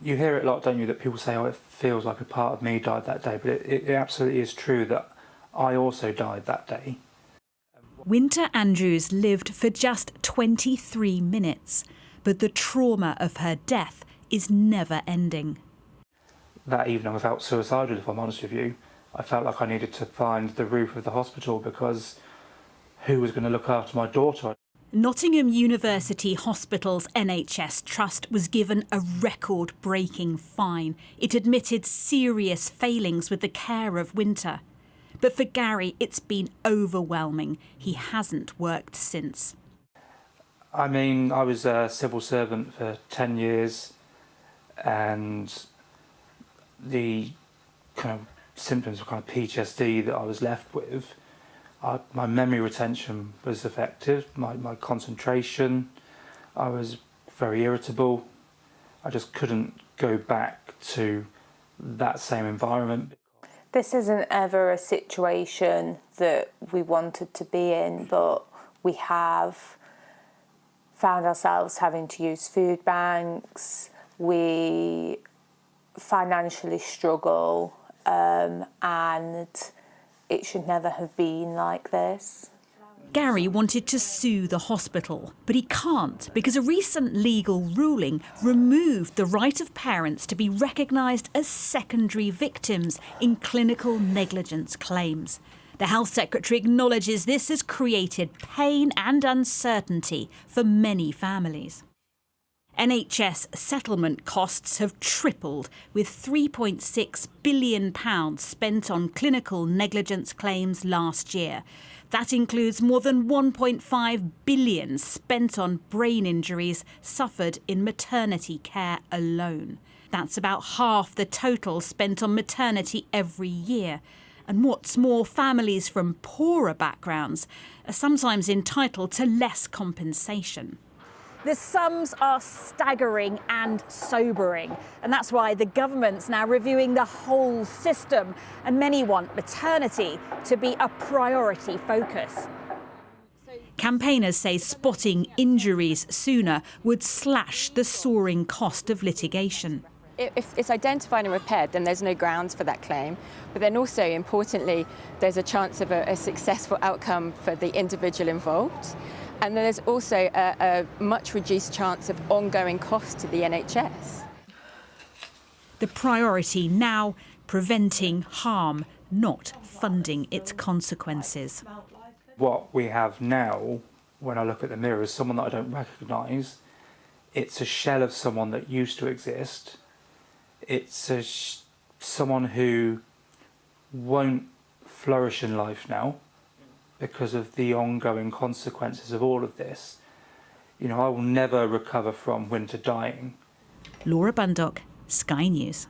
You hear it a lot, don't you, that people say, oh, it feels like a part of me died that day, but it absolutely is true that I also died that day. Winter Andrews lived for just 23 minutes, but the trauma of her death is never ending. That evening I felt suicidal, if I'm honest with you. I felt like I needed to find the roof of the hospital because who was going to look after my daughter? Nottingham University Hospital's NHS Trust was given a record-breaking fine. It admitted serious failings with the care of Winter. But for Gary, it's been overwhelming. He hasn't worked since. I mean, I was a civil servant for 10 years and the kind of symptoms of kind of PTSD that I was left with, my memory retention was affected, my concentration, I was very irritable. I just couldn't go back to that same environment. This isn't ever a situation that we wanted to be in, but we have found ourselves having to use food banks. We financially struggle, and it should never have been like this. Gary wanted to sue the hospital, but he can't because a recent legal ruling removed the right of parents to be recognised as secondary victims in clinical negligence claims. The Health Secretary acknowledges this has created pain and uncertainty for many families. NHS settlement costs have tripled, with £3.6 billion spent on clinical negligence claims last year. That includes more than £1.5 billion spent on brain injuries suffered in maternity care alone. That's about half the total spent on maternity every year. And what's more, families from poorer backgrounds are sometimes entitled to less compensation. The sums are staggering and sobering, and that's why the government's now reviewing the whole system, and many want maternity to be a priority focus. Campaigners say spotting injuries sooner would slash the soaring cost of litigation. If it's identified and repaired, then there's no grounds for that claim. But then also, importantly, there's a chance of a successful outcome for the individual involved. And then there's also a much reduced chance of ongoing cost to the NHS. The priority now, preventing harm, not funding its consequences. What we have now, when I look at the mirror, is someone that I don't recognise. It's a shell of someone that used to exist. It's someone who won't flourish in life now because of the ongoing consequences of all of this. You know, I will never recover from Winter dying. Laura Bundock, Sky News.